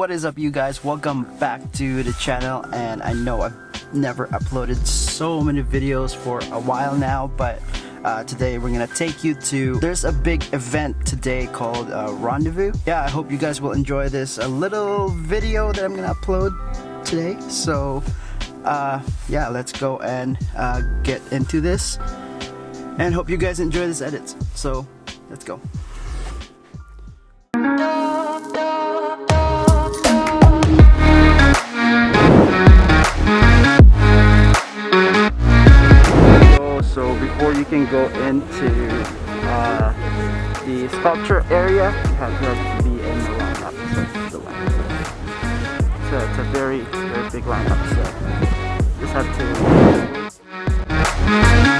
what is up, you guys? Welcome back to the channel. And I know I've never uploaded so many videos for a while now, but today we're gonna take you to, there's a big event today called Rendezvous. Yeah, I hope you guys will enjoy this little video that I'm gonna upload today. So yeah, let's go and get into this, and hope you guys enjoy this edit. So let's go. So before you can go into the sculpture area, you have to be in the lineup. So it's the lineup. So it's a very big lineup. So just have to.